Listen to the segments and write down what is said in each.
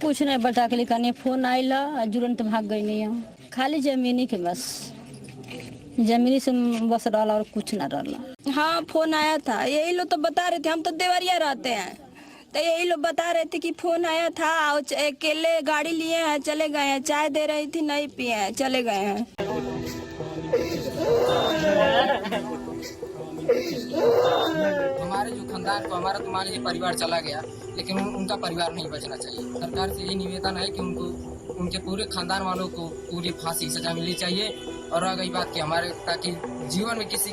कुछ नहीं बता के लिखा नहीं, फोन आइला तुरंत भाग गई नहीं हम। खाली जमीनी के बस, जमीनी से बस रहा और कुछ ना रहा। हाँ फोन आया था, यही लोग तो बता रहे थे, हम तो देवरिया रहते हैं, तो यही लोग बता रहे थे कि फोन आया था और अकेले गाड़ी लिए हैं चले गए हैं, चाय दे रही थी नहीं पिए हैं चले गए हैं। हमारे जो खानदान को, हमारा तो मान लीजिए परिवार चला गया, लेकिन उनका परिवार नहीं बचना चाहिए। सरकार से यही निवेदन है कि उनको, उनके पूरे खानदान वालों को पूरी फांसी सजा मिलनी चाहिए। और रह गई बात कि हमारे, ताकि जीवन में किसी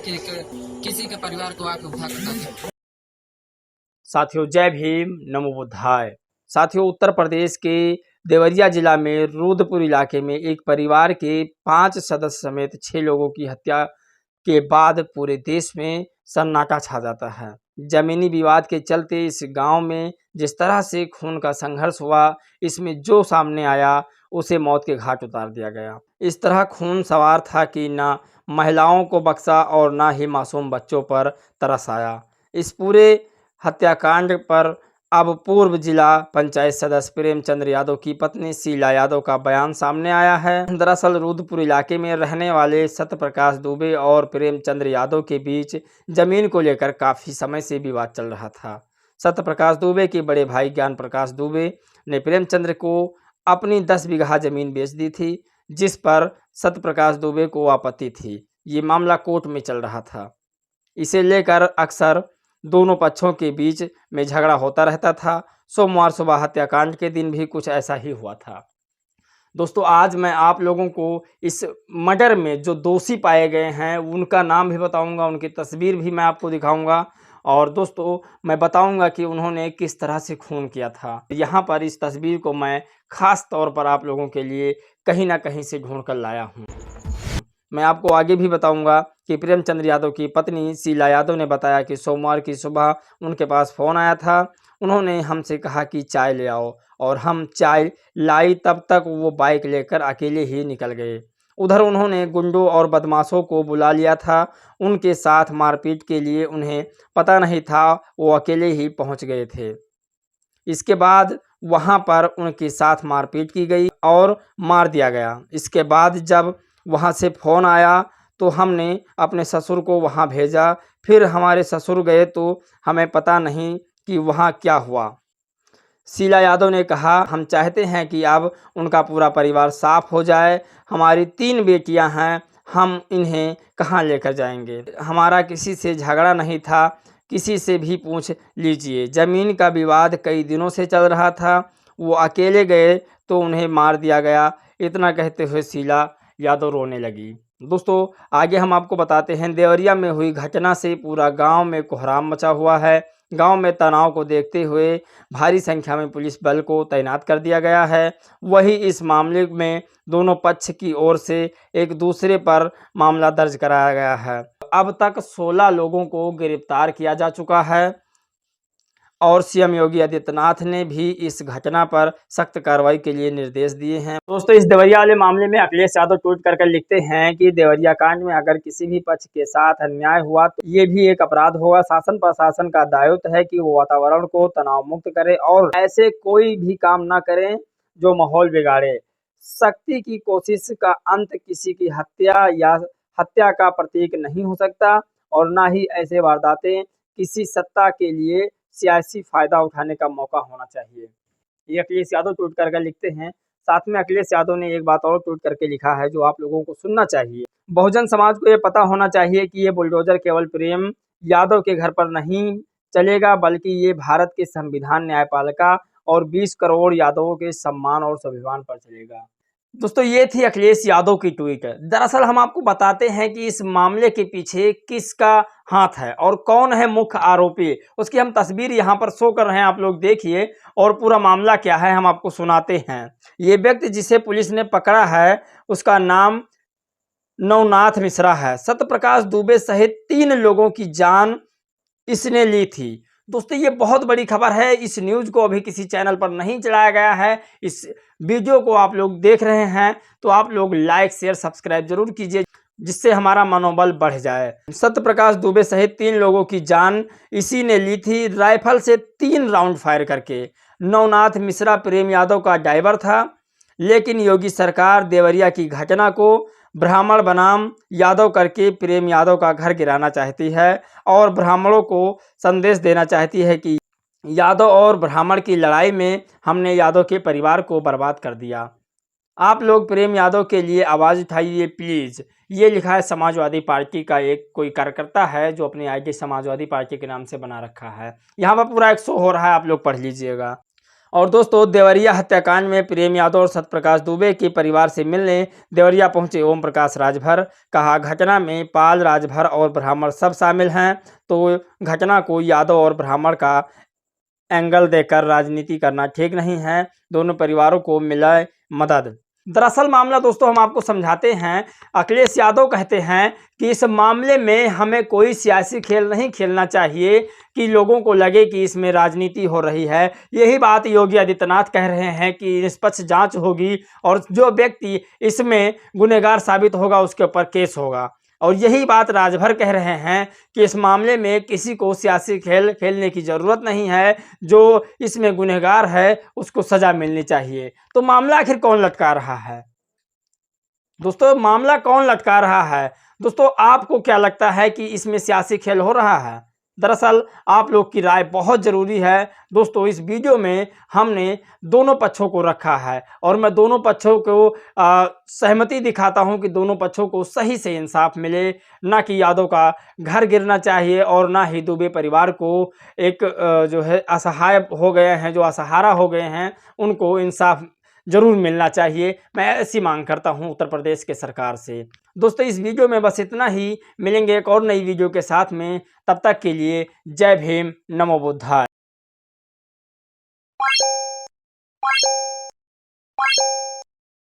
के परिवार को आके उठा कर सके। साथियों जय भीम, नमो बुद्धाय। साथियों उत्तर प्रदेश के देवरिया जिला में रुद्रपुर इलाके में एक परिवार के 5 सदस्य समेत 6 लोगों की हत्या के बाद पूरे देश में सन्नाटा छा जाता है। जमीनी विवाद के चलते इस गांव में जिस तरह से खून का संघर्ष हुआ, इसमें जो सामने आया उसे मौत के घाट उतार दिया गया। इस तरह खून सवार था कि ना महिलाओं को बख्शा और ना ही मासूम बच्चों पर तरस आया। इस पूरे हत्याकांड पर अब पूर्व जिला पंचायत सदस्य प्रेमचंद्र यादव की पत्नी शीला यादव का बयान सामने आया है। दरअसल रुद्रपुर इलाके में रहने वाले सत्यप्रकाश दुबे और प्रेमचंद्र यादव के बीच जमीन को लेकर काफ़ी समय से विवाद चल रहा था। सत्यप्रकाश दुबे के बड़े भाई ज्ञान प्रकाश दुबे ने प्रेमचंद्र को अपनी 10 बीघा जमीन बेच दी थी, जिस पर सत्यप्रकाश दुबे को आपत्ति थी। ये मामला कोर्ट में चल रहा था। इसे लेकर अक्सर दोनों पक्षों के बीच में झगड़ा होता रहता था। सोमवार सुबह हत्याकांड के दिन भी कुछ ऐसा ही हुआ था। दोस्तों आज मैं आप लोगों को इस मर्डर में जो दोषी पाए गए हैं उनका नाम भी बताऊंगा, उनकी तस्वीर भी मैं आपको दिखाऊंगा, और दोस्तों मैं बताऊंगा कि उन्होंने किस तरह से खून किया था। यहाँ पर इस तस्वीर को मैं खास तौर पर आप लोगों के लिए कहीं ना कहीं से ढूंढ कर लाया हूँ। मैं आपको आगे भी बताऊंगा कि प्रेमचंद्र यादव की पत्नी शीला यादव ने बताया कि सोमवार की सुबह उनके पास फ़ोन आया था। उन्होंने हमसे कहा कि चाय ले आओ, और हम चाय लाई तब तक वो बाइक लेकर अकेले ही निकल गए। उधर उन्होंने गुंडों और बदमाशों को बुला लिया था। उनके साथ मारपीट के लिए उन्हें पता नहीं था, वो अकेले ही पहुंच गए थे। इसके बाद वहां पर उनके साथ मारपीट की गई और मार दिया गया। इसके बाद जब वहाँ से फ़ोन आया तो हमने अपने ससुर को वहाँ भेजा। फिर हमारे ससुर गए तो हमें पता नहीं कि वहाँ क्या हुआ। शीला यादव ने कहा, हम चाहते हैं कि अब उनका पूरा परिवार साफ हो जाए। हमारी 3 बेटियां हैं, हम इन्हें कहाँ लेकर जाएंगे। हमारा किसी से झगड़ा नहीं था, किसी से भी पूछ लीजिए। ज़मीन का विवाद कई दिनों से चल रहा था। वो अकेले गए तो उन्हें मार दिया गया। इतना कहते हुए शीला यादव रोने लगी। दोस्तों आगे हम आपको बताते हैं, देवरिया में हुई घटना से पूरा गांव में कोहराम मचा हुआ है। गांव में तनाव को देखते हुए भारी संख्या में पुलिस बल को तैनात कर दिया गया है। वही इस मामले में दोनों पक्ष की ओर से एक दूसरे पर मामला दर्ज कराया गया है। अब तक 16 लोगों को गिरफ्तार किया जा चुका है और सीएम योगी आदित्यनाथ ने भी इस घटना पर सख्त कार्रवाई के लिए निर्देश दिए हैं। दोस्तों इस देवरिया वाले मामले में अखिलेश यादव ट्वीट कर लिखते हैं कि देवरिया कांड में अगर किसी भी पक्ष के साथ अन्याय हुआ तो ये भी एक अपराध होगा। शासन प्रशासन का दायित्व है कि वो वातावरण को तनाव मुक्त करे और ऐसे कोई भी काम ना करें जो माहौल बिगाड़े। शक्ति की कोशिश का अंत किसी की हत्या या हत्या का प्रतीक नहीं हो सकता, और ना ही ऐसे वारदातें किसी सत्ता के लिए सियासी फायदा उठाने का मौका होना चाहिए। ये अखिलेश यादव ट्वीट करके लिखते हैं। साथ में अखिलेश यादव ने एक बात और ट्वीट करके लिखा है जो आप लोगों को सुनना चाहिए। बहुजन समाज को ये पता होना चाहिए कि ये बुलडोजर केवल प्रेम यादव के घर पर नहीं चलेगा, बल्कि ये भारत के संविधान, न्यायपालिका और 20 करोड़ यादवों के सम्मान और स्वाभिमान पर चलेगा। दोस्तों ये थी अखिलेश यादव की ट्वीट। दरअसल हम आपको बताते हैं कि इस मामले के पीछे किसका हाथ है और कौन है मुख्य आरोपी। उसकी हम तस्वीर यहाँ पर शो कर रहे हैं, आप लोग देखिए, और पूरा मामला क्या है हम आपको सुनाते हैं। ये व्यक्ति जिसे पुलिस ने पकड़ा है उसका नाम नवनाथ मिश्रा है। सत्यप्रकाश दुबे सहित 3 लोगों की जान इसने ली थी। दोस्तों ये बहुत बड़ी खबर है। इस न्यूज़ को अभी किसी चैनल पर नहीं चलाया गया है। इस वीडियो को आप लोग देख रहे हैं तो आप लोग लाइक शेयर सब्सक्राइब जरूर कीजिए, जिससे हमारा मनोबल बढ़ जाए। सत्यप्रकाश दुबे सहित 3 लोगों की जान इसी ने ली थी, राइफल से 3 राउंड फायर करके। नवनाथ मिश्रा प्रेम यादव का ड्राइवर था, लेकिन योगी सरकार देवरिया की घटना को ब्राह्मण बनाम यादव करके प्रेम यादव का घर गिराना चाहती है और ब्राह्मणों को संदेश देना चाहती है कि यादव और ब्राह्मण की लड़ाई में हमने यादव के परिवार को बर्बाद कर दिया। आप लोग प्रेम यादव के लिए आवाज़ उठाइए प्लीज़। ये लिखा है समाजवादी पार्टी का एक कोई कार्यकर्ता है जो अपनी आईडी समाजवादी पार्टी के नाम से बना रखा है। यहाँ पर पूरा एक शो हो रहा है, आप लोग पढ़ लीजिएगा। और दोस्तों, देवरिया हत्याकांड में प्रेम यादव और सत्यप्रकाश दुबे के परिवार से मिलने देवरिया पहुंचे ओम प्रकाश राजभर। कहा, घटना में पाल, राजभर और ब्राह्मण सब शामिल हैं, तो घटना को यादव और ब्राह्मण का एंगल देकर राजनीति करना ठीक नहीं है। दोनों परिवारों को मिले मदद। दरअसल मामला दोस्तों हम आपको समझाते हैं। अखिलेश यादव कहते हैं कि इस मामले में हमें कोई सियासी खेल नहीं खेलना चाहिए कि लोगों को लगे कि इसमें राजनीति हो रही है। यही बात योगी आदित्यनाथ कह रहे हैं कि निष्पक्ष जांच होगी और जो व्यक्ति इसमें गुनहगार साबित होगा उसके ऊपर केस होगा। और यही बात राजभर कह रहे हैं कि इस मामले में किसी को सियासी खेल खेलने की ज़रूरत नहीं है, जो इसमें गुनहगार है उसको सज़ा मिलनी चाहिए। तो मामला आखिर कौन लटका रहा है दोस्तों? मामला कौन लटका रहा है दोस्तों? आपको क्या लगता है कि इसमें सियासी खेल हो रहा है? दरअसल आप लोग की राय बहुत ज़रूरी है दोस्तों। इस वीडियो में हमने दोनों पक्षों को रखा है और मैं दोनों पक्षों को सहमति दिखाता हूं कि दोनों पक्षों को सही से इंसाफ मिले, ना कि यादव का घर गिरना चाहिए और ना ही दुबे परिवार को एक जो है असहाय हो गए हैं, जो असहारा हो गए हैं, उनको इंसाफ जरूर मिलना चाहिए। मैं ऐसी मांग करता हूं उत्तर प्रदेश के सरकार से। दोस्तों, इस वीडियो में बस इतना ही। मिलेंगे एक और नई वीडियो के साथ में, तब तक के लिए जय भीम, नमो बुद्धाय।